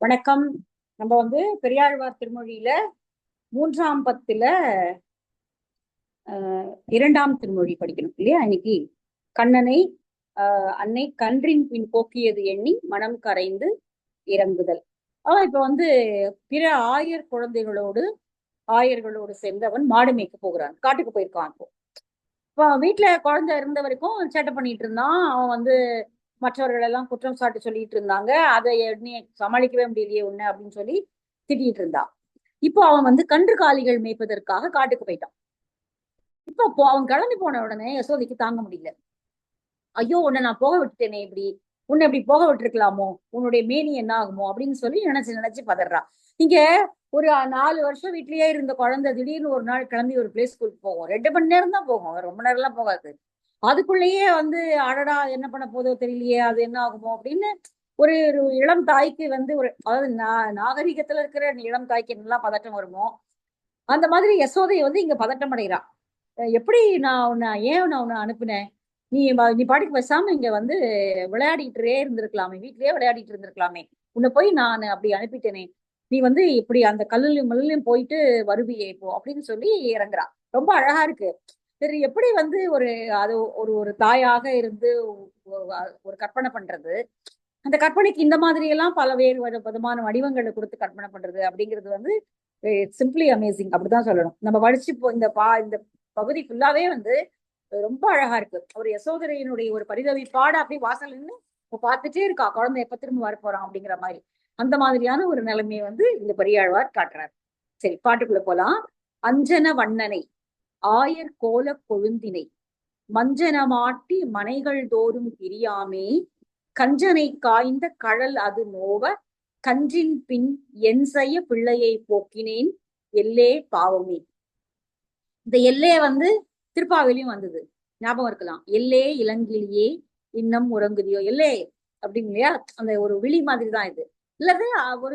வணக்கம். நம்ம பெரியாழ்வார் திருமொழியில மூன்றாம் பத்துல இரண்டாம் திருமொழி படிக்கணும் இல்லையா? இன்னைக்கு கண்ணனை அன்னை கன்றின் பின் போக்கியது எண்ணி மனம் கரைந்து இறங்குதல். இப்ப பிற ஆயர்களோடு சேர்ந்தவன் மாடு மேய்க்க போகிறான், காட்டுக்கு போயிருக்கான். இப்போ வீட்டுல குழந்தை இருந்த வரைக்கும் சேட்டை பண்ணிட்டு இருந்தான். அவன் மற்றவர்கள் எல்லாம் குற்றம் சாட்டு சொல்லிட்டு இருந்தாங்க. அதை நீ சமாளிக்கவே முடியலையே உன்ன அப்படின்னு சொல்லி திட்டிட்டு இருந்தான். இப்போ அவன் கன்று காலிகள் மேய்ப்பதற்காக காட்டுக்கு போயிட்டான். இப்போ அவன் கிளம்பி போன உடனே யசோதைக்கு தாங்க முடியல. ஐயோ, உன்னை நான் போக விட்டுட்டேனே, உன்னை இப்படி போக விட்டுருக்கலாமோ, உன்னுடைய மேனி என்ன ஆகுமோ அப்படின்னு சொல்லி நினைச்சு நினைச்சு பதறான். இங்க ஒரு 4 வருஷம் வீட்லயே இருந்த குழந்தை திடீர்னு ஒரு நாள் கிளம்பி ஒரு பிளே ஸ்கூலுக்கு போகும். 2 மணி நேரம் தான் போகும், ரொம்ப நேரம் எல்லாம் போகாது. அதுக்குள்ளேயே அடடா என்ன பண்ண போதோ தெரியலையே, அது என்ன ஆகுமோ அப்படின்னு ஒரு இளம் தாய்க்கு ஒரு அதாவது நாகரிகத்துல இருக்கிற இளம் தாய்க்கு என்னெல்லாம் பதட்டம் வருமோ அந்த மாதிரி யசோதை இங்க பதட்டம் அடைகிறான். எப்படி நான் உன்னை அனுப்புனேன்? நீ பாட்டுக்கு பேசாம இங்க விளையாடிட்டே இருந்திருக்கலாமே, வீட்லயே விளையாடிட்டு இருந்திருக்கலாமே, உன்னை போய் நான் அப்படி அனுப்பிட்டேனே, நீ இப்படி அந்த கல்லுலயும் மல்லுலயும் போயிட்டு வருவியே இப்போ அப்படின்னு சொல்லி இறங்குறா. ரொம்ப அழகா இருக்கு. சரி, எப்படி ஒரு அது ஒரு ஒரு தாயாக இருந்து ஒரு கற்பனை பண்றது, அந்த கற்பனைக்கு இந்த மாதிரி எல்லாம் பல வேறு விதமான வடிவங்களை கொடுத்து கற்பனை பண்றது அப்படிங்கிறது சிம்பிளி அமேசிங் அப்படிதான் சொல்லணும். நம்ம படிச்சு இந்த பகுதி ஃபுல்லாவே ரொம்ப அழகா இருக்கு. ஒரு யசோதரையினுடைய ஒரு பரிதவிப்பாடு அப்படி வாசல் நின்று பார்த்துட்டே இருக்கா, குழந்தை எப்ப திரும்ப வர போறான் அப்படிங்கிற மாதிரி. அந்த மாதிரியான ஒரு நிலைமையை இந்த பெரியாழ்வார் காட்டுறாரு. சரி, பாட்டுக்குள்ள போலாம். அஞ்சன வண்ணனை ஆயர் கோல கொழுந்தினை மஞ்சனமாட்டி மனைகள் தோறும் பிரியாமே கஞ்சனை காய்ந்த கழல் அது நோவ கன்றின் பின் என் செய்ய பிள்ளையை போக்கினேன் எல்லே பாவமே. இந்த எல்லே திருப்பாவிலையும் வந்தது, ஞாபகம் இருக்கலாம். எல்லே இளங்கிலியே இன்னும் உறங்குதியோ, எல்லே அப்படின்னு இல்லையா? அந்த ஒரு விழி மாதிரி தான் இது. இல்லது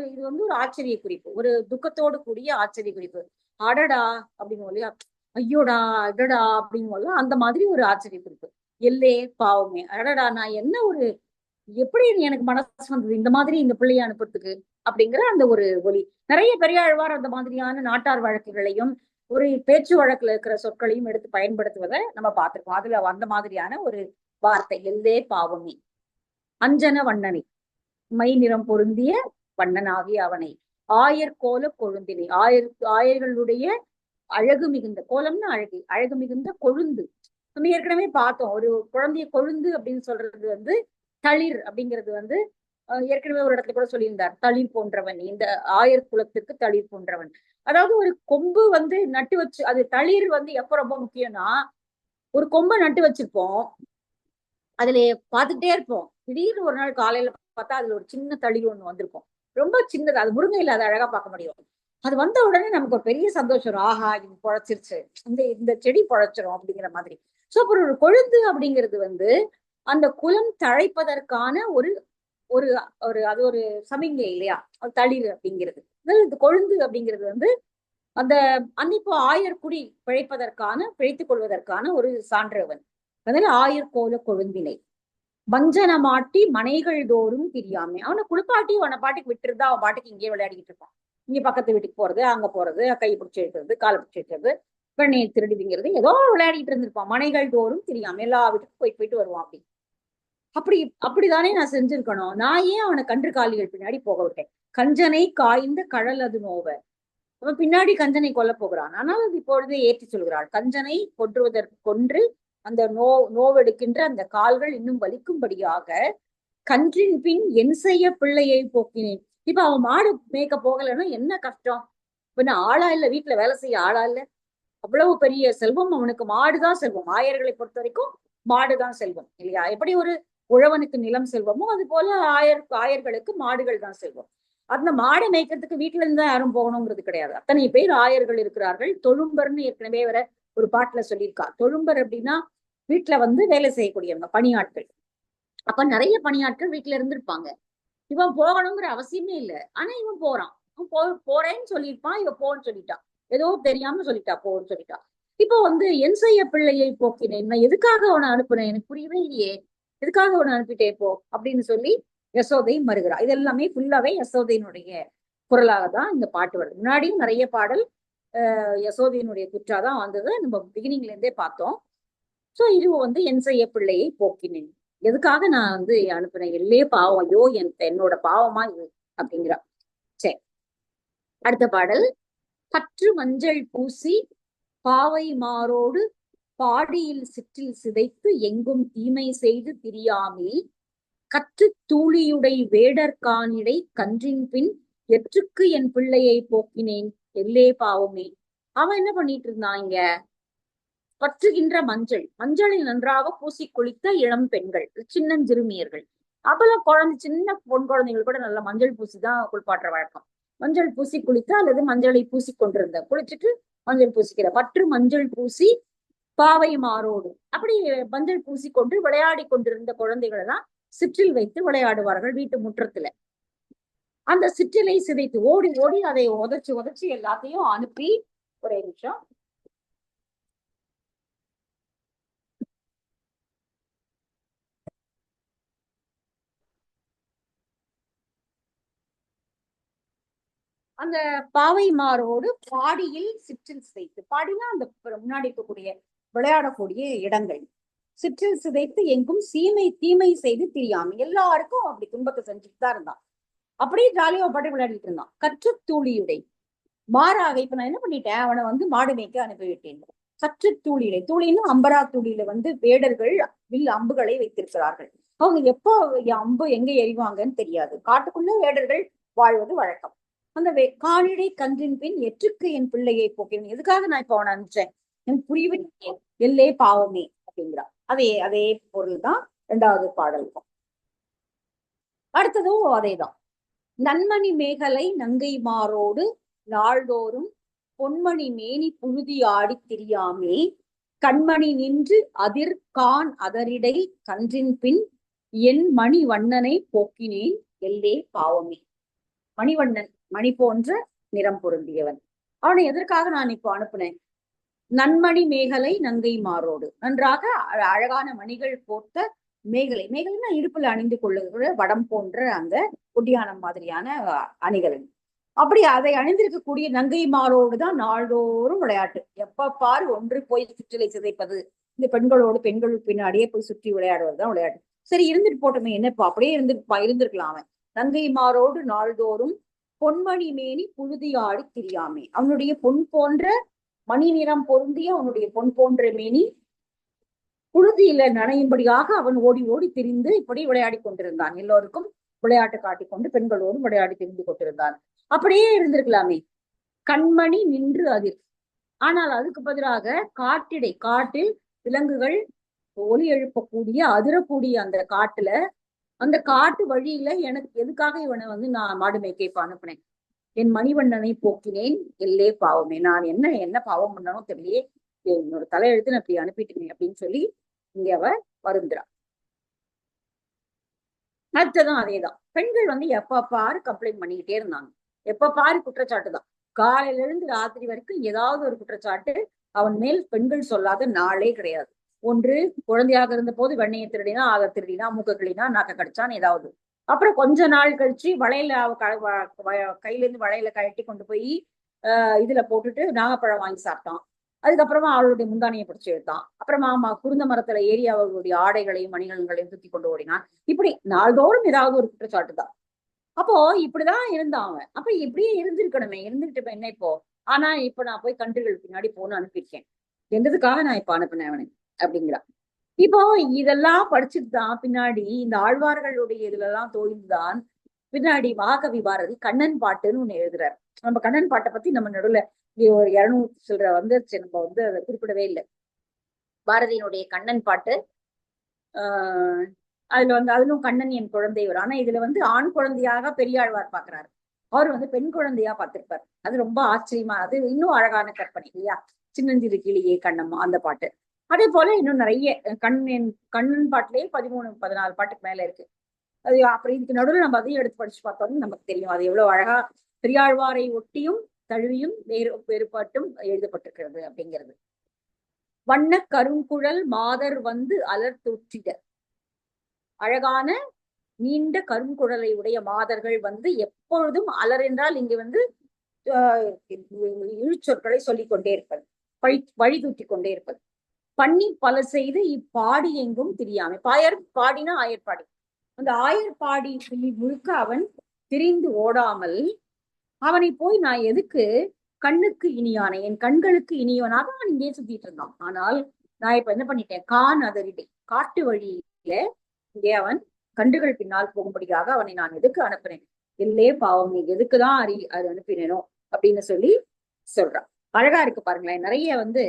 இது ஒரு ஆச்சரிய குறிப்பு, ஒரு துக்கத்தோடு கூடிய ஆச்சரிய குறிப்பு. அடடா அப்படின்னு இல்லையா, ஐயோடா அடடா அப்படின்னு அந்த மாதிரி ஒரு ஆச்சரிய குறிப்பு. எல்லே பாவமே, அடடா நான் என்ன எப்படி எனக்கு மனசு வந்தது இந்த மாதிரி இந்த பிள்ளைய அனுப்புறதுக்கு அப்படிங்கிற அந்த ஒரு ஒலி. நிறைய பெரியாழ்வார் அந்த மாதிரியான நாட்டார் வழக்குகளையும் ஒரு பேச்சு வழக்குல இருக்கிற சொற்களையும் எடுத்து பயன்படுத்துவதை நம்ம பார்த்திருக்கோம். அதுல அந்த மாதிரியான ஒரு வார்த்தை எல்லே பாவமே. அஞ்சன வண்ணனை, மை நிறம் பொருந்திய வண்ணனாகிய அவனை, ஆயர் கோல கொழுந்தினை, ஆயர்களுடைய அழகு மிகுந்த, கோலம்னு அழகு, அழகு மிகுந்த கொழுந்து. நம்ம ஏற்கனவே பார்த்தோம், ஒரு குழந்தைய கொழுந்து அப்படின்னு சொல்றது தளிர் அப்படிங்கிறது ஏற்கனவே ஒரு இடத்துல கூட சொல்லியிருந்தார், தளிர் போன்றவன், இந்த ஆயர் குலத்திற்கு தளிர் போன்றவன். அதாவது ஒரு கொம்பு நட்டு வச்சு, அது தளிர் எப்ப ரொம்ப முக்கியம்னா, ஒரு கொம்பை நட்டு வச்சிருப்போம், அதுல பார்த்துட்டே இருப்போம். திடீர்னு ஒரு நாள் காலையில பார்த்தா அதுல ஒரு சின்ன தளிர் ஒண்ணு வந்திருக்கும், ரொம்ப சின்னது, அது முருங்கை இல்லாத அழகா பார்க்க முடியும். அது வந்த உடனே நமக்கு ஒரு பெரிய சந்தோஷம், ஆஹா இது பொழைச்சிருச்சு, இந்த செடி பொழைச்சிரும் அப்படிங்கிற மாதிரி. சோ அப்புறம் ஒரு கொழுந்து அப்படிங்கிறது அந்த குலம் தழைப்பதற்கான ஒரு ஒரு ஒரு அது ஒரு சமிங்கை இல்லையா, தளிர் அப்படிங்கிறது. இந்த கொழுந்து அப்படிங்கிறது அந்த அன்னிப்போ ஆயர் குடி பிழைத்துக் கொள்வதற்கான ஒரு சான்றவன். அதனால ஆயர் கோல கொழுந்தினை வஞ்சனமாட்டி மனைகள் தோறும் திரியாமே, அவனை குளிப்பாட்டி அவனை பாட்டுக்கு விட்டுருந்தா அவன் பாட்டுக்கு இங்கே விளையாடிக்கிட்டு இருப்பான். இங்க பக்கத்து வீட்டுக்கு போறது, அங்க போறது, கை பிடிச்சி எடுக்கிறது, காலை பிடிச்சி எடுக்கிறது, வெண்ணையை திருடுதுங்கிறது, ஏதோ விளையாடிட்டு இருந்திருப்பான். மனைகள் தோறும் தெரியாம எல்லா வீட்டுக்கும் போயிட்டு வருவான். அப்படிதானே நான் செஞ்சிருக்கணும். நான் ஏன் அவனை கன்று காலிகள் பின்னாடி போக விட்டேன்? கஞ்சனை காய்ந்த கழல் அது நோவ, அவன் பின்னாடி கஞ்சனை கொல்ல போகிறான். ஆனால் அது இப்பொழுதே ஏற்றி சொல்கிறாள், கஞ்சனை கொன்று அந்த நோவெடுக்கின்ற அந்த கால்கள் இன்னும் வலிக்கும்படியாக கன்றின் பின் என் செய்ய பிள்ளையை போக்கினேன். இப்ப அவன் மாடு மேய்க்க போகலைன்னா என்ன கஷ்டம்? இப்ப ஆளா இல்ல, வீட்டுல வேலை செய்ய ஆளா இல்ல, அவ்வளவு பெரிய செல்வம் அவனுக்கு, மாடுதான் செல்வம். ஆயர்களை பொறுத்த வரைக்கும் மாடுதான் செல்வம் இல்லையா? எப்படி ஒரு உழவனுக்கு நிலம் செல்வமோ அது போல ஆயர்களுக்கு மாடுகள் தான் செல்வம். அந்த மாடை மேய்க்கிறதுக்கு வீட்டுல இருந்து தான் யாரும் போகணுங்கிறது கிடையாது. அத்தனை பேர் ஆயர்கள் இருக்கிறார்கள். தொழும்பர்னு ஏற்கனவே வர ஒரு பாட்டுல சொல்லியிருக்கா. தொழும்பர் அப்படின்னா வீட்டுல வேலை செய்யக்கூடியவங்க, பணியாட்கள். அப்ப நிறைய பணியாட்கள் வீட்டுல இருந்திருப்பாங்க. இவன் போகணுங்கிற அவசியமே இல்லை, ஆனா இவன் போறான். போறேன்னு சொல்லியிருப்பான், இவன் போன்னு சொல்லிட்டான், ஏதோ தெரியாம சொல்லிட்டா போன்னு சொல்லிட்டா. இப்போ என் செய்ய பிள்ளையை போக்கினேன், நான் எதுக்காக அவனை அனுப்புனேன் எனக்கு புரியவே இல்லையே, எதுக்காக அவனை அனுப்பிட்டே போ அப்படின்னு சொல்லி யசோதை மறுகிறா. இது எல்லாமே ஃபுல்லாவே யசோதையினுடைய குரலாக தான் இந்த பாட்டு வருது. முன்னாடியும் நிறைய பாடல் யசோதையினுடைய குற்றாதான் வந்தது, நம்ம பிகினிங்ல இருந்தே பார்த்தோம். சோ இது வந்து என் செய்ய பிள்ளையை போக்கினேன், எதுக்காக நான் வந்து அனுப்புனேன், இல்லையே பாவம், ஐயோ என்னோட பாவமா இது அப்படிங்கிறா. சரி, அடுத்த பாடல். பற்று மஞ்சள் பூசி பாவை மாரோடு பாடியில் சிற்றில் சிதைத்து எங்கும் தீமை செய்து திரியாமே கற்று தூளியுடை வேடர்கானிடை கன்றின் பின் எற்றுக்கு என் பிள்ளையை போக்கினேன் எல்லே பாவமே. அவன் என்ன பண்ணிட்டு இருந்தான் இங்க? பற்றுகின்ற மஞ்சள், மஞ்சளை நன்றாக பூசி குளித்த இளம் பெண்கள், சின்னஞ்சிறுமியர்கள். அப்பெல்லாம் குழந்தை, சின்ன பொன் குழந்தைகள் கூட நல்ல மஞ்சள் பூசிதான் குளிப்பாட்டுற வழக்கம். மஞ்சள் பூசி குளித்த அல்லது மஞ்சளை பூசி கொண்டிருந்த, குளிச்சுட்டு மஞ்சள் பூசிக்கிற. பற்று மஞ்சள் பூசி பாவை மாரோடு, அப்படி மஞ்சள் பூசி கொண்டு விளையாடி கொண்டிருந்த குழந்தைகளை தான் சிற்றில் வைத்து விளையாடுவார்கள் வீட்டு முற்றத்துல. அந்த சிற்றிலை சிதைத்து ஓடி ஓடி அதை உதச்சு உதச்சு எல்லாத்தையும் அனுப்பி, ஒரே நிமிஷம், அந்த பாவை மாரோடு பாடியில் சிற்றில் சிதைத்து, பாடினா அந்த முன்னாடி இருக்கக்கூடிய விளையாடக்கூடிய இடங்கள், சிற்றில் சிதைத்து எங்கும் சீமை தீமை செய்து திரியாம, எல்லாருக்கும் அப்படி துன்பத்தை செஞ்சுட்டு தான் இருந்தான். அப்படியே ஜாலியா பாட்டு விளையாடிட்டு இருந்தான். கற்று தூளியுடை மாறாக, இப்ப நான் என்ன பண்ணிட்டேன், அவனை வந்து மாடு மேய்க்க அனுப்பிவிட்டேன். சற்று தூளியிலை, தூளின்னு அம்பரா தூளியில வந்து வேடர்கள் வில் அம்புகளை வைத்திருக்கிறார்கள். அவங்க எப்போ அம்பு எங்க எறிவாங்கன்னு தெரியாது. காட்டுக்குள்ள வேடர்கள் வாழ்வது வழக்கம். அந்த காணிடை கன்றின் பின் எற்றுக்கு என் பிள்ளையை போக்கிறேன், எதுக்காக நான் இப்ப அவனை அனுப்பிச்சேன், என் புரிவு எல்லே பாவமே அப்படிங்கிறான். அதே அதே பொருள் தான் இரண்டாவது பாடலுக்கும். அடுத்ததும் அதேதான். நன்மணி மேகலை நங்கை மாரோடு நாள்தோறும் பொன்மணி மேனி புழுதி ஆடி திரியாமே கண்மணி நின்று அதிர் கான் அதரிடை கன்றின் பின் என் மணி வண்ணனை போக்கினேன் எல்லே பாவமே. மணிவண்ணன், மணி போன்ற நிறம் பொருந்தியவன், அவனை எதற்காக நான் இப்போ அனுப்புனேன்? நன்மணி மேகலை நங்கை மாரோடு, நன்றாக அழகான மணிகள் போர்த்த மேகலை, மேகலைன்னா இடுப்புல அணிந்து கொள்ளுகிற வடம் போன்ற அந்த ஒட்டியானம் மாதிரியான அணிகலன், அப்படி அதை அணிந்திருக்கக்கூடிய நங்கை மாரோடுதான் நாள்தோறும் விளையாட்டு. எப்ப பாரு ஒன்று போய் சிற்றிலை சிதைப்பது, இந்த பெண்களோடு பெண்கள் பின்னாடியே போய் சுற்றி விளையாடுவதுதான் விளையாட்டு. சரி, இருந்துட்டு போட்டோமே, என்னப்பா அப்படியே இருந்திருக்கலாம் அவன். நங்கை மாரோடு நாள்தோறும் பொன்மணி மேனி புழுதி ஆடி திரியாமே, அவனுடைய பொன் போன்ற மணி நிறம் பொருந்திய அவனுடைய பொன் போன்ற மேனி புழுதியில நனையும்படியாக அவன் ஓடி ஓடி திரிந்து இப்படி விளையாடி கொண்டிருந்தான். எல்லோருக்கும் விளையாட்டு காட்டிக்கொண்டு பெண்களோடு விளையாடி திரிந்து கொண்டிருந்தான். அப்படியே இருந்திருக்கலாமே. கண்மணி நின்று அதிர், ஆனால் அதுக்கு பதிலாக காட்டிடை, காட்டில் விலங்குகள் ஒலி எழுப்பக்கூடிய அதிரக்கூடிய அந்த காட்டுல, அந்த காட்டு வழியில எனக்கு எதுக்காக இவனை வந்து நான் மாடு மேய்க்க அனுப்பினேன்? என் மணிவண்ணனை போக்கினேன் எல்லே பாவமே, நான் என்ன என்ன பாவம் பண்ணனோ தெரியலையே, என்னோட தலையெழுத்து நான் இப்படி அனுப்பிட்டேன் அப்படின்னு சொல்லி இங்க அவ வருந்துறா. அடுத்ததும் அதேதான். பெண்கள் வந்து எப்ப பாரு கம்ப்ளைண்ட் பண்ணிக்கிட்டே இருந்தாங்க. எப்ப பாரு குற்றச்சாட்டு தான். காலையில இருந்து ராத்திரி வரைக்கும் ஏதாவது ஒரு குற்றச்சாட்டு அவன் மேல் பெண்கள் சொல்லாத நாளே கிடையாது. ஒன்று, குழந்தையாக இருந்த போது வெண்ணையை திருடினா, ஆக திருடினா, மூக்க கிளினா, நாக்க கடிச்சான் ஏதாவது. அப்புறம் கொஞ்ச நாள் கழிச்சு வளையல கையில இருந்து வளையல கழட்டி கொண்டு போய் இதுல போட்டுட்டு நாகப்பழம் வாங்கி சாப்பிட்டான். அதுக்கப்புறமா அவளுடைய முந்தானையை பிடிச்சு எடுத்தான். அப்புறமா குருந்த மரத்துல ஏறி அவர்களுடைய ஆடைகளையும் மணிகளையும் தூக்கி கொண்டு ஓடினான். இப்படி நாள்தோறும் ஏதாவது ஒரு குற்றச்சாட்டு தான். அப்போ இப்படிதான் இருந்தான் அவன். அப்ப இப்படியே இருந்திருக்கணுமே, இருந்துகிட்டு என்ன இப்போ? ஆனா இப்ப நான் போய் கன்றுகள் பின்னாடி போன்னு அனுப்பியிருக்கேன், எந்ததுக்காக நான் இப்ப அனுப்பினேன் அவனை அப்படிங்கிறான். இப்போ இதெல்லாம் படிச்சுட்டு தான் பின்னாடி இந்த ஆழ்வார்களுடைய இதுல எல்லாம் தோய்ந்துதான் பின்னாடி மகாகவி பாரதி கண்ணன் பாட்டுன்னு ஒண்ணு எழுதுறாரு. நம்ம கண்ணன் பாட்டை பத்தி நம்ம நடுவுல ஒரு 200 சில்லற வந்துருச்சு, நம்ம வந்து அதை குறிப்பிடவே இல்லை. பாரதியினுடைய கண்ணன் பாட்டு, அதுல வந்து அதிலும் கண்ணன் என் குழந்தை வரும். ஆனா இதுல வந்து ஆண் குழந்தையாக பெரியாழ்வார் பாக்குறாரு, அவர் வந்து பெண் குழந்தையா பார்த்திருப்பார். அது ரொம்ப ஆச்சரியமா, அது இன்னும் அழகான கற்பனை இல்லையா? சின்னஞ்சிறு கிளியே கண்ணம்மா அந்த பாட்டு. அதே போல இன்னும் நிறைய கண்ணன் பாட்டிலேயே 13 14 பாட்டுக்கு மேல இருக்கு. அது அப்புறம் இதுக்கு நடுவில் நம்ம அதையும் எடுத்து படிச்சு பார்த்தோம்னு நமக்கு தெரியும் அது எவ்வளவு அழகா பெரியாழ்வாரை ஒட்டியும் தழுவியும் வேறுபாட்டும் எழுதப்பட்டிருக்கிறது அப்படிங்கிறது. வண்ண கருங்குழல் மாதர் வந்து அலர் தூற்றிட, அழகான நீண்ட கருங்குழலை உடைய மாதர்கள் வந்து எப்பொழுதும் அலரென்றால் இங்கு வந்து இழுச்சொற்களை சொல்லிக் கொண்டே இருப்பது, வழி தூக்கி கொண்டே இருப்பது. பண்ணி பல செய்து இப்பாடி எங்கும் திரியாமை. பாடினா ஆயர்பாடி. அந்த ஆயர்பாடி முழுக்க அவன் திரிந்து ஓடாமல் அவனை போய் நான் எதுக்கு கண்ணுக்கு இனியான, என் கண்களுக்கு இனியவனாக அவன் இங்கே சுத்திட்டு இருந்தான். ஆனால் நான் இப்ப என்ன பண்ணிட்டேன், கான் அதரிடை காட்டு வழியில இங்கே அவன் கண்டுகள் பின்னால் போகும்படியாக அவனை நான் எதுக்கு அனுப்புறேன், இல்லே பாவம், நீ எதுக்குதான் அது அனுப்பினேனோ அப்படின்னு சொல்லி சொல்றான். அழகா இருக்கு பாருங்களேன். நிறைய வந்து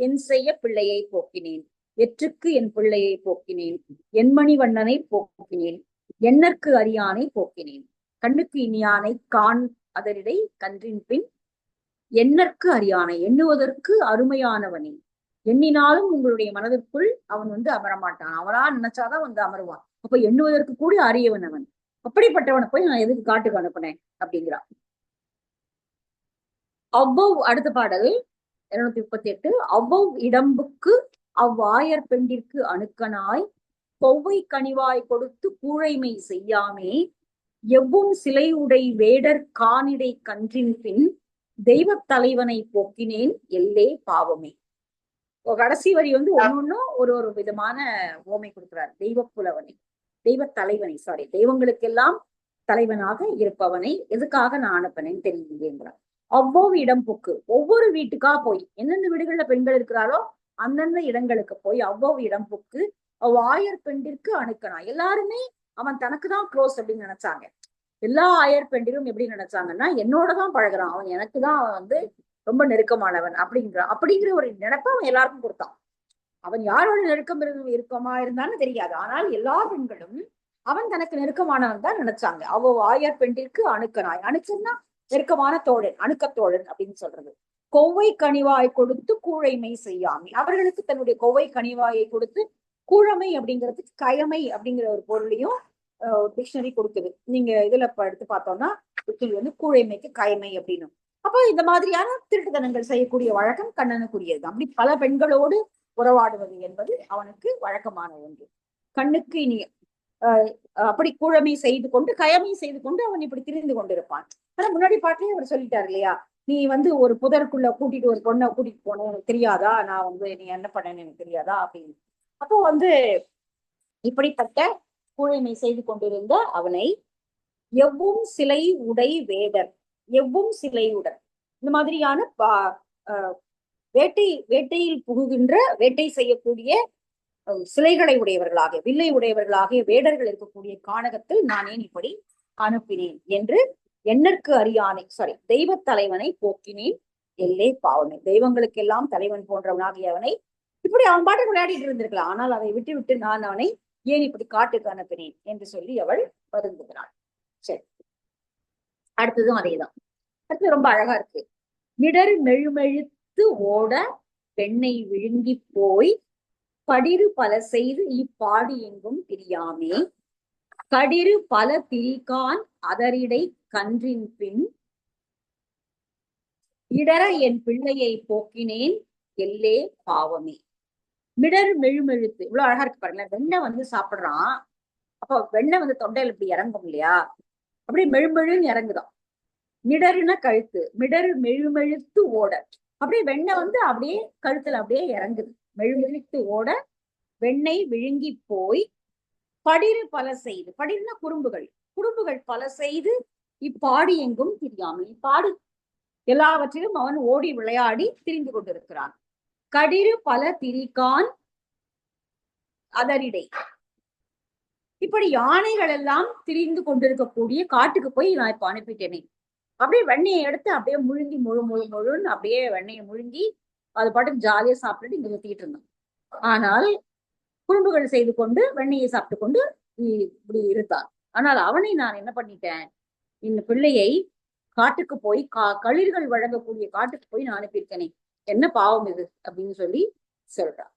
என் செய்ய பிள்ளையை போக்கினேன், எற்றுக்கு என் பிள்ளையை போக்கினேன், என்மணி வண்ணனை போக்கினேன், எண்ணற்கு அரியானை போக்கினேன், கண்ணுக்கு இனியானை கான் அதரிடை கன்றின் பின், எண்ணற்கு அரியானை எண்ணுவதற்கு அருமையானவனே, எண்ணினாலும் உங்களுடைய மனதிற்குள் அவன் வந்து அமரமாட்டான், அவனா நினைச்சாதான் வந்து அமருவான். அப்ப எண்ணுவதற்கு கூட அரியவன் அவன். அப்படிப்பட்டவனை போய் நான் எதுக்கு காட்டுக்கு அனுப்புனேன் அப்படிங்கிறான். அவ்வளவு அடுத்த பாடல் 238. அவ்வளவு இடம்புக்கு அவ்வாயர் பெண்டிற்கு அணுக்கனாய் கொவ்வை கனிவாய் கொடுத்து கூழைமை செய்யாமே, எவ்வும் சிலை உடை வேடர் காணிடை கன்றின் பின், தெய்வ தலைவனை போக்கினேன் எல்லே பாவமே. கடைசி வரி வந்து ஒன்னொன்னும் ஒரு ஒரு விதமான ஓமை கொடுக்கிறார். தெய்வ புலவனை, தெய்வ தலைவனை, சாரி, தெய்வங்களுக்கெல்லாம் தலைவனாக இருப்பவனை எதுக்காக நான் அனுப்பினேன்னு தெரியுங்கிறார். அவ்வளவு இடம் போக்கு, ஒவ்வொரு வீட்டுக்கா போய் எந்தெந்த வீடுகள்ல பெண்கள் இருக்கிறாரோ அந்தந்த இடங்களுக்கு போய் அவ்வளவு இடம் போக்கு ஆயர் பெண்டிற்கு அணுக்கனா. எல்லாருமே அவன் தனக்குதான் க்ளோஸ் அப்படின்னு நினைச்சாங்க. எல்லா ஆயர் பெண்டிலும் எப்படி நினைச்சாங்கன்னா, என்னோடதான் பழகுறான், அவன் எனக்குதான் வந்து ரொம்ப நெருக்கமானவன் அப்படிங்கிற ஒரு நினைப்ப அவன் எல்லாருக்கும் கொடுத்தான். அவன் யாரோட நெருக்கமா இருந்தான்னு தெரியாது. ஆனால் எல்லா பெண்களும் அவன் தனக்கு நெருக்கமானவன் தான் நினைச்சாங்க. ஆயர் பெண்டிற்கு அணுக்கனாய், அணுக்கன்னா நெருக்கமான தோழன், அணுக்கத்தோழன் அப்படின்னு சொல்றது. கொவ்வை கனிவாய் கொடுத்து கூழைமை செய்யாமை, அவர்களுக்கு தன்னுடைய கொவ்வை கனிவாயை கொடுத்து, கூழமை அப்படிங்கிறதுக்கு கயமை அப்படிங்கிற ஒரு பொருளையும் டிக்ஷனரி கொடுக்குது. நீங்க இதுல எடுத்து பார்த்தோம்னா வந்து கூழைமைக்கு கயமை அப்படின்னு. அப்போ இந்த மாதிரியான திருட்டுத்தனங்கள் செய்யக்கூடிய வழக்கம் கண்ணனுக்குரியது. அப்படி பல பெண்களோடு உறவாடுவது என்பது அவனுக்கு வழக்கமான ஒன்று. கண்ணுக்கு இனி அப்படி கூழமை செய்து கொண்டு கயமை செய்து கொண்டு அவன் இப்படி திரிந்து கொண்டிருப்பான். ஆனா முன்னாடி பாட்டிலே அவர் சொல்லிட்டாரு இல்லையா, நீ வந்து ஒரு புதருக்குள்ள கூட்டிட்டு ஒரு பொண்ணை கூட்டிட்டு போன எனக்கு தெரியாதா, நான் வந்து நீ என்ன பண்ணேன்னு எனக்கு தெரியாதா அப்படின்னு. அப்போ வந்து இப்படிப்பட்ட கூழைமை செய்து கொண்டிருந்த அவனை எவ்வும் சிலை உடை வேடர், எவ்வும் சிலையுடன், இந்த மாதிரியான வேட்டையில் புகுகின்ற, வேட்டை செய்யக்கூடிய சிலைகளை உடையவர்களாக, வில்லை உடையவர்களாக வேடர்கள் இருக்கக்கூடிய கானகத்தில் நான் ஏன் இப்படி அனுப்பினேன் என்று எண்ணற்கு அரியானை, சாரி, தெய்வ தலைவனை போக்கினேன் எல்லே பாவனை. தெய்வங்களுக்கெல்லாம் தலைவன் போன்றவனாகிய அவனை இப்படி அவன் பாட்டு விளையாடிட்டு இருந்திருக்கலாம். ஆனால் அதை விட்டு விட்டு நான் அவனை ஏன் இப்படி காட்டுக்கு அனுப்பினேன் என்று சொல்லி அவள் வருந்துகிறாள். சரி, அடுத்ததும் அதேதான். அடுத்து ரொம்ப அழகா இருக்கு. மிடர் மெழுமெழுத்து ஓட பெண்ணை விழுங்கி போய் படிறு பல செய்து இப்பாடி எங்கும் தெரியாமே, கடிறு பல திரிகான் அதரிடை கன்றின் பின், இடர என் பிள்ளையை போக்கினேன் எல்லே பாவமே. மிடர் மெழுமெழுத்து, இவ்வளவு அழகா இருக்கு பாருங்களேன். வெண்ணெய் வந்து சாப்பிடுறான். அப்போ வெண்ணெய் வந்து தொண்டையில இப்படி இறங்கும் இல்லையா, அப்படியே மெழுமெழுன்னு இறங்குதான். மிடருன்னா கழுத்து, மிடர் மெழுமெழுத்து ஓட, அப்படியே வெண்ணெய் வந்து அப்படியே கழுத்துல அப்படியே இறங்குது. மெழுமெழுத்து ஓட வெண்ணெய் விழுங்கி போய் படிறு பல செய்து, படிறுனா குறும்புகள், குறும்புகள் பல செய்து இப்பாடி எங்கும் தெரியாமல், இப்பாடி எல்லாவற்றிலும் அவன் ஓடி விளையாடி திரிந்து கொண்டிருக்கிறான். கடிறு பல திரிகான் அதரிடை, இப்படி யானைகள் எல்லாம் திரிந்து கொண்டிருக்கக்கூடிய காட்டுக்கு போய் நான் இப்ப அனுப்பிட்டேனே. அப்படியே வெண்ணெயை எடுத்து அப்படியே முழுங்கி முழுன்னு அப்படியே வெண்ணெயை முழுங்கி அது பாட்டுக்கு ஜாலியா சாப்பிட்டுட்டு இங்க சுத்திட்டு இருந்தான். ஆனால் குறும்புகள் செய்து கொண்டு வெண்ணெயை சாப்பிட்டு கொண்டு இப்படி இருந்தான். ஆனால் அவனை நான் என்ன பண்ணிட்டேன், இந்த பிள்ளையை காட்டுக்கு போய் களிர்கள் வழங்கக்கூடிய காட்டுக்கு போய் நான் அனுப்பியிருக்கேனே, என்ன பாவம் இது அப்படின்னு சொல்லி சொல்றான்.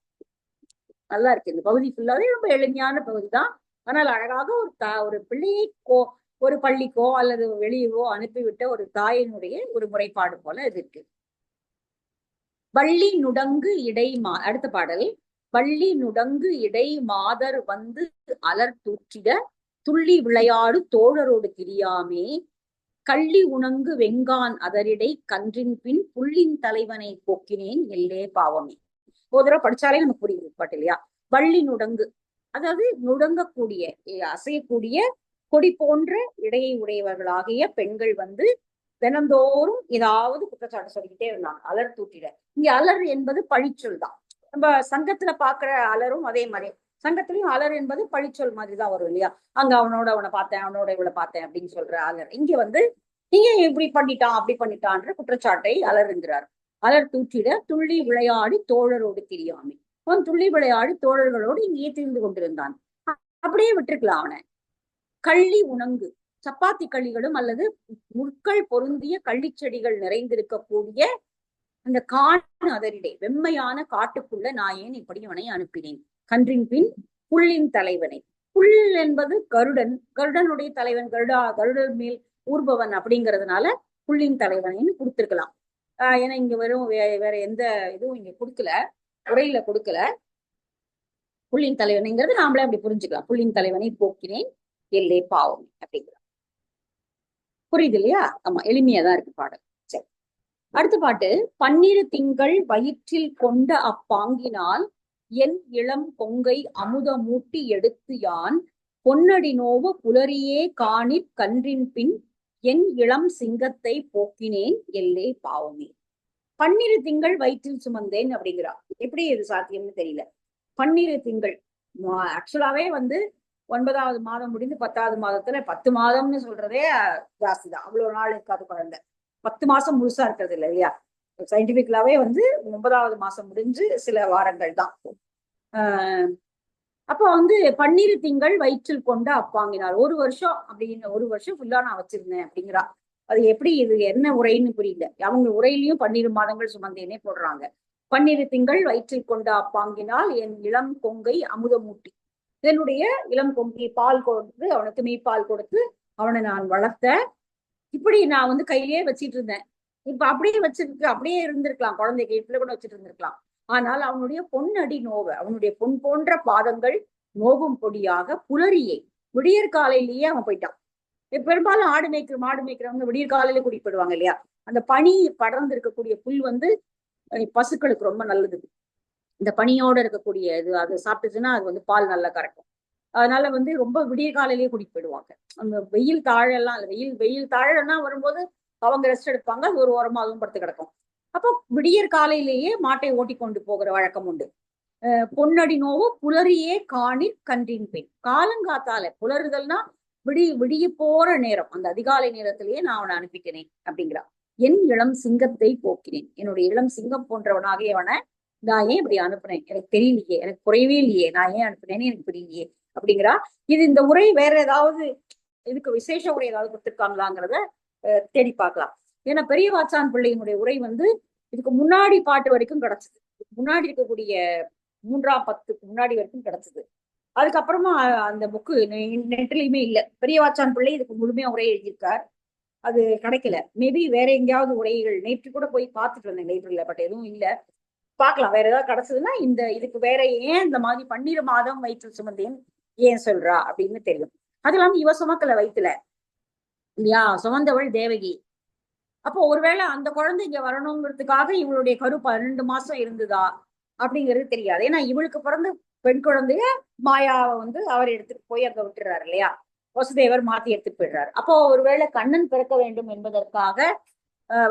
நல்லா இருக்கு. இந்த பகுதி ஃபுல்லாவே ரொம்ப எளிமையான பகுதி தான். ஆனால் அழகாக ஒரு பிள்ளையை ஒரு பள்ளிக்கோ அல்லது வெளியவோ அனுப்பிவிட்ட ஒரு தாயினுடைய ஒரு முறைப்பாடு போல இது இருக்கு. வள்ளி நுடங்கு இடை அடுத்த பாடல். வள்ளி நுடங்கு இடை மாதர் வந்து அலர் தூற்றிட துள்ளி விளையாடு தோழரோடு திரியாமே கள்ளி உணங்கு வெங்கான் அதரிடை கன்றின் பின் புள்ளின் தலைவனை போக்கினேன் எல்லே பாவமே. ஒரு தடவை படிச்சாலே நமக்கு புரியுது பாட்டு இல்லையா? வள்ளி நுடங்கு, அதாவது நுடங்கக்கூடிய அசையக்கூடிய கொடி போன்ற இடையை உடையவர்களாகிய பெண்கள் வந்து தினந்தோறும் ஏதாவது குற்றச்சாட்டு சொல்லிக்கிட்டே இருந்தாங்க. அலர் தூட்டிட, இங்க அலர் என்பது பழிச்சொல் தான். நம்ம சங்கத்துல பாக்குற அலரும் அதே மாதிரி சங்கத்திலையும் அலர் என்பது பழிச்சொல் மாதிரிதான் வரும் இல்லையா? அங்க அவனை பார்த்தேன், அவனோட இவளை பார்த்தேன் அப்படின்னு சொல்ற அலர். இங்க வந்து நீங்க இப்படி பண்ணிட்டான் அப்படி பண்ணிட்டான்ற குற்றச்சாட்டை அலருங்கிறார். அலர் தூற்றிட துள்ளி விளையாடி தோழரோடு திரியாமை. அவன் துள்ளி விளையாடி தோழர்களோடு இங்கேயே திரிந்து கொண்டிருந்தான். அப்படியே விட்டுருக்கலாம் அவனை. கள்ளி உணங்கு, சப்பாத்தி களிகளும் அல்லது முட்கள் பொருந்திய கள்ளி செடிகள் நிறைந்திருக்கக்கூடிய அந்த காண் அதரிடை வெம்மையான காட்டுக்குள்ள நான் ஏன் இப்படி அவனை அனுப்பினேன். கன்றின் பின் புள்ளின் தலைவனை. புல் என்பது கருடன், கருடனுடைய தலைவன், கருடன் மேல் ஊர்பவன் அப்படிங்கிறதுனால புள்ளின் தலைவனைன்னு கொடுத்திருக்கலாம். ஏன்னா இங்க வெறும் வேற எந்த இதுவும் இங்க கொடுக்கல, உரையில கொடுக்கல. புள்ளின் தலைவனைங்கிறது நாமளே அப்படி புரிஞ்சுக்கலாம். புள்ளின் தலைவனை போக்கினேன் எல்லே பாவம் அப்படிங்கிற. புரியுது இல்லையா? ஆமா, எளிமையாதான் இருக்கு பாடல். சரி, அடுத்த பாட்டு. பன்னிரு திங்கள் வயிற்றில் கொண்ட அப்பாங்கினால் என் இளம் கொங்கை அமுத மூட்டி எடுத்து யான் பொன்னடி நோவ புலரியே காணிற் கன்றின் பின் என் இளம் சிங்கத்தை போக்கினேன் எல்லே பாவமே. பன்னிரு திங்கள் வயிற்றில் சுமந்தேன் அப்படிங்கிறா. எப்படி இது சாத்தியம்னு தெரியல. பன்னிரு திங்கள் ஆக்சுவலாவே வந்து 9வது மாதம் முடிந்து 10வது மாதத்துல 10 மாதம்னு சொல்றதே ஜாஸ்தி தான். அவ்வளவு நாள் இருக்காது குழந்தை. 10 மாசம் முழுசா இருக்கிறது இல்லை இல்லையா? சயின்டிபிக்கலாவே வந்து 9வது மாசம் முடிஞ்சு சில வாரங்கள் தான். அப்ப வந்து பன்னிரு திங்கள் வயிற்றில் கொண்ட அப்பாங்கினார். 1 வருஷம் அப்படின்னு, 1 வருஷம் ஃபுல்லா நான் வச்சிருந்தேன் அப்படிங்கிறா. அது எப்படி, இது என்ன உரைன்னு புரியல. அவங்க உரையிலையும் 12 மாதங்கள் சுமந்தேனே போடுறாங்க. பன்னிரு திங்கள் வயிற்றில் கொண்ட அப்பாங்கினால் என் இளம் கொங்கை அமுதமூட்டி, என்னுடைய இளம் கொங்கை பால் கொடுத்து அவனுக்கு மெய்ப்பால் கொடுத்து அவனை நான் வளர்த்த. இப்படி நான் வந்து கையிலேயே வச்சிட்டு இருந்தேன். இப்ப அப்படியே வச்சிருக்கு, அப்படியே இருந்திருக்கலாம், குழந்தைக்கு இப்படி கூட வச்சுட்டு இருந்திருக்கலாம். ஆனால் அவனுடைய பொன்னடி நோவ, அவனுடைய பொன் போன்ற பாதங்கள் நோவும் பொடியாக புலரியை, விடியற் காலையிலேயே அவன் போயிட்டான். பெரும்பாலும் மாடு மேய்க்கிறவங்க விடியற் காலையில கூட்டிட்டு போயிடுவாங்க இல்லையா? அந்த பனி படர்ந்து இருக்கக்கூடிய புல் வந்து பசுக்களுக்கு ரொம்ப நல்லது. இந்த பனியோட இருக்கக்கூடிய இது அது சாப்பிட்டுச்சுன்னா அது வந்து பால் நல்லா கறக்கும். அதனால வந்து ரொம்ப விடிய காலையிலேயே கூட்டிட்டு போயிடுவாங்க. அந்த வெயில் தாழெல்லாம் வெயில் தாழன்னா வரும்போது அவங்க ரெஸ்ட் எடுப்பாங்க. அது ஒரு ஓரமா அதுவும் படுத்து கிடக்கும். அப்போ விடியற் காலையிலேயே மாட்டை ஓட்டி கொண்டு போகிற வழக்கம் உண்டு. பொன்னடி நோவு புலரியே காணிற் கன்றின் பெண். காலங்காத்தால புலருதல்னா விடிய போற நேரம், அந்த அதிகாலை நேரத்திலேயே நான் அவனை அனுப்பிட்டேனேன் அப்படிங்கிறான். என் இளம் சிங்கத்தை போக்கினேன், என்னுடைய இளம் சிங்கம் போன்றவனாக அவனை நான் ஏன் இப்படி அனுப்புனேன் எனக்கு தெரியலையே, எனக்கு குறையவே இல்லையே, நான் ஏன் அனுப்புனேன்னு எனக்கு புரியலையே அப்படிங்கிறா. இது இந்த உரை வேற ஏதாவது இதுக்கு விசேஷ உரை ஏதாவது கொடுத்துருக்காங்களாங்கிறத தேடி பார்க்கலாம். ஏன்னா பெரியவாச்சான் பிள்ளையினுடைய உரை வந்து இதுக்கு முன்னாடி பாட்டு வரைக்கும் கிடைச்சது. முன்னாடி இருக்கக்கூடிய 3ஆம் 10க்கு முன்னாடி வரைக்கும் கிடைச்சது. அதுக்கப்புறமா அந்த புக்கு நெட்லயுமே இல்லை. பெரியவாச்சான் பிள்ளை இதுக்கு முழுமையா உரை எழுதியிருக்கார். அது கிடைக்கல. மேபி வேற எங்கேயாவது உரைகள் நேற்று கூட போய் பார்த்துட்டு வந்தேன் லைப்ரரியில, பட் எதுவும் இல்லை. பார்க்கலாம், வேற ஏதாவது கிடைச்சதுன்னா. இதுக்கு வேற ஏன் இந்த மாதிரி 12 மாதம் வயிற்றில் சுமந்தேன் ஏன் சொல்றா அப்படின்னு தெரியும். அது இல்லாம இவ சுமக்கல வயிற்றுல இல்லையா, சுமந்தவள் தேவகி. அப்போ ஒருவேளை அந்த குழந்தை இங்க வரணுங்கிறதுக்காக இவளுடைய கரு 12 மாசம் இருந்ததா அப்படிங்கிறது தெரியாது. ஏன்னா இவளுக்கு பிறந்த பெண் குழந்தைய மாயாவை வந்து அவர் எடுத்துட்டு போய் அங்க விட்டுறாரு இல்லையா, வசுதேவர் மாத்தி எடுத்துட்டு போயிடுறாரு. அப்போ ஒருவேளை கண்ணன் பிறக்க வேண்டும் என்பதற்காக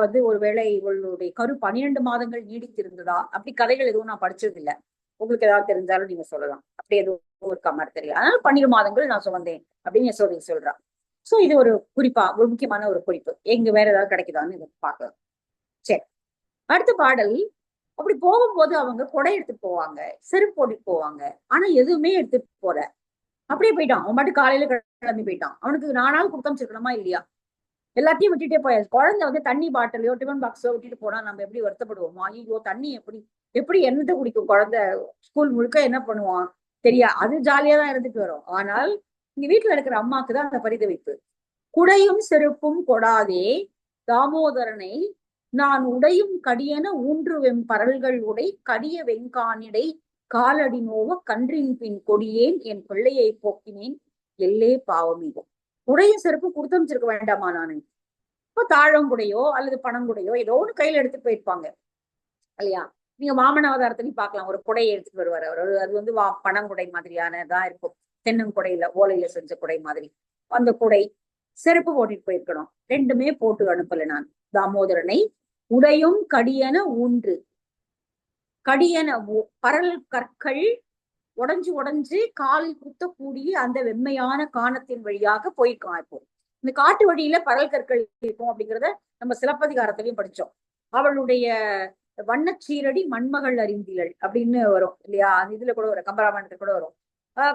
வந்து ஒருவேளை இவளுடைய கரு 12 மாதங்கள் நீடித்திருந்ததா, அப்படி கதைகள் எதுவும் நான் படிச்சது இல்லை. உங்களுக்கு ஏதாவது தெரிஞ்சாலும் நீங்க சொல்லலாம். அப்படி எதுவும் இருக்க மாதிரி தெரியல. அதனால 12 மாதங்கள் நான் சுமந்தேன் அப்படின்னு யசோதை சொல்றான். சோ இது ஒரு குறிப்பா ஒரு முக்கியமான ஒரு குறிப்பு. எங்க வேற ஏதாவது கிடைக்குதான்னு இதை பார்க்கலாம். சரி, அடுத்த பாடல். அப்படி போகும்போது அவங்க கொடை எடுத்துட்டு போவாங்க, செருப்பு போட்டுட்டு போவாங்க. ஆனா எதுவுமே எடுத்துட்டு போல, அப்படியே போயிட்டான். அவன் பாட்டு காலையில கிளம்பி போயிட்டான். அவனுக்கு நானாவது கொடுத்தமிச்சிருக்கணுமா இல்லையா? எல்லாத்தையும் விட்டுட்டே போயாச்சு. குழந்தை வந்து தண்ணி பாட்டிலையோ டிஃபன் பாக்ஸோ விட்டுட்டு போனா நம்ம எப்படி வருத்தப்படுவோமா? ஐயோ தண்ணி எப்படி எப்படி என்னத்தை குடிக்கும் குழந்தை, ஸ்கூல் முழுக்க என்ன பண்ணுவான் தெரியா? அது ஜாலியா தான் இருந்துட்டு வரும். ஆனால் இங்க வீட்டுல இருக்கிற அம்மாக்கு தான் அந்த பரிதவிப்பு. குடையும் செருப்பும் கொடாதே தாமோதரனை நான் உடையும் கடியன ஊன்றுவெம் பரல்கள் உடை கடிய வெங்கானிடை காலடி நோவ கன்றின் பின் கொடியேன் என் பிள்ளையை போக்கினேன் எல்லே பாவமீகும். உடைய செருப்பு கொடுத்து அமைச்சிருக்க வேண்டாமா நானு? இப்போ தாழங்குடையோ அல்லது பணங்குடையோ ஏதோ ஒன்று கையில எடுத்துட்டு போயிருப்பாங்க இல்லையா? நீங்க வாமன அவதாரத்திலையும் பார்க்கலாம், ஒரு குடையை எடுத்துட்டு வருவார் அவர். அது வந்து பனங்குடை மாதிரியானதான் இருக்கும், தென்னங்குடையில ஓலையில செஞ்ச குடை மாதிரி. அந்த குடை செருப்பு போட்டுட்டு போயிருக்கணும். ரெண்டுமே போட்டு அனுப்பல நான் தாமோதரனை. உடையும் கடியன ஊன்று, கடியன பரல் கற்கள் உடஞ்சு உடஞ்சு காலில் குத்தக்கூடிய அந்த வெம்மையான காணத்தின் வழியாக போயிருக்கான். இப்போ இந்த காட்டு வழியில பரல் கற்கள் இருக்கும் அப்படிங்கிறத நம்ம சிலப்பதிகாரத்திலையும் படிச்சோம். அவளுடைய வண்ணச்சீரடி மண்மகள் அறிந்திலள் அப்படின்னு வரும் இல்லையா? அந்த இதுல கூட வரும், கம்பராமாயணத்துல கூட வரும்.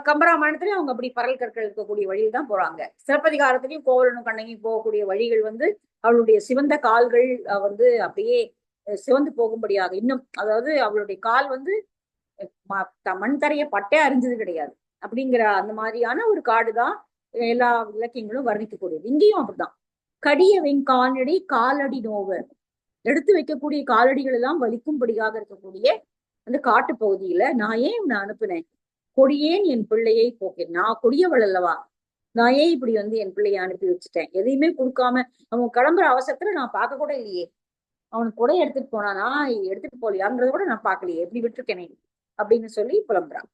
கம்பராமாயணத்திலயும் அவங்க அப்படி பரல் கற்கள் இருக்கக்கூடிய வழியில் தான் போறாங்க. சிலப்பதிகாரத்திலையும் கோவலனும் கண்ணகியும் போகக்கூடிய வழிகள் வந்து அவளுடைய சிவந்த கால்கள் வந்து அப்படியே சிவந்து போகும்படியாக, இன்னும் அதாவது அவளுடைய கால் வந்து மண் தரைய பட்டே அறிஞ்சது கிடையாது அப்படிங்கிற அந்த மாதிரியான ஒரு காடுதான் எல்லா இலக்கியங்களும் வர்ணிக்கக்கூடியது. இங்கேயும் அப்படிதான். கடிய வெங்காலடி காலடி நோவு, எடுத்து வைக்கக்கூடிய காலடிகள் எல்லாம் வலிக்கும்படியாக இருக்கக்கூடிய அந்த காட்டு பகுதியில நான் ஏன் அனுப்புனேன்? கொடியேன் என் பிள்ளையை போக்கேன். நான் கொடியவள் அல்லவா? நான் ஏன் இப்படி வந்து என் பிள்ளையை அனுப்பி வச்சுட்டேன்? எதையுமே கொடுக்காம அவன் கிளம்புற அவசரத்துல நான் பார்க்க கூட இல்லையே. அவனுக்கு கூட எடுத்துட்டு போனானா, எடுத்துட்டு போலியாங்கிறத கூட நான் பார்க்கலையே, எப்படி விட்டுருக்கேனே அப்படின்னு சொல்லி புலம்புறான்.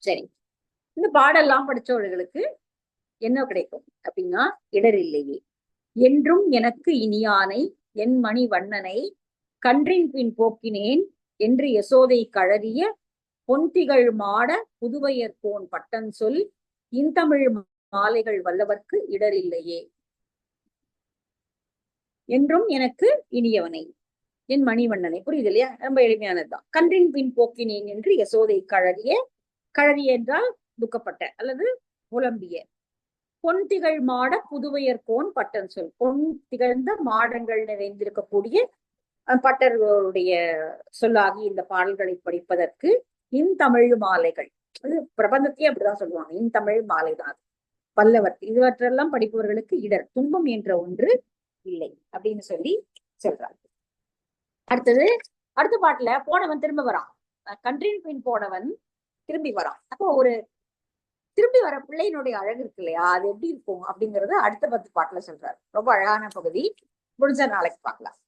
சரி, இந்த பாடெல்லாம் படிச்சவர்களுக்கு என்ன கிடைக்கும் அப்படின்னா, இடர் இல்லையே. என்றும் எனக்கு இனியானை என் மணி வண்ணனை கன்றின் பின் போக்கினேன் என்று யசோதை கழறிய பொன்திகள் மாட புதுவையர்கோன் பட்டன் சொல் இன்தமிழ் மாலைகள் வல்லவர்க்கு இடர் இல்லையே. என்றும் எனக்கு இனியவனை என் மணிவண்ணனை. புரியுது இல்லையா? ரொம்ப எளிமையானதுதான். கன்றின் பின் போக்கினேன் என்று யசோதை கழறிய, கழறிய என்றால் துக்கப்பட்ட அல்லது புலம்பிய. பொன் திகழ் மாட புதுவையர்கோன் பட்டன் சொல், பொன் திகழ்ந்த மாடங்கள் நிறைந்திருக்கக்கூடிய பட்டர்களுடைய சொல்லாகி இந்த பாடல்களை படிப்பதற்கு இன்தமிழ் மாலைகள், அது பிரபந்தத்தையே அப்படிதான் சொல்லுவாங்க, இன்தமிழ் மாலை தான் பல்லவர். இதுவற்றெல்லாம் படிப்பவர்களுக்கு இடர் துன்பம் என்ற ஒன்று இல்லை அப்படின்னு சொல்லி சொல்றாங்க. அடுத்தது அடுத்த பாட்டுல போனவன் திரும்ப வரான். கன்றின் பின் போனவன் திரும்பி வரான். அப்போ ஒரு திரும்பி வர பிள்ளையினுடைய அழகு இருக்கு இல்லையா, அது எப்படி இருக்கும் அப்படிங்கறத அடுத்த 10 பாட்டுல சொல்றாரு. ரொம்ப அழகான பகுதி. முடிஞ்ச நாளைக்கு பார்க்கலாம்.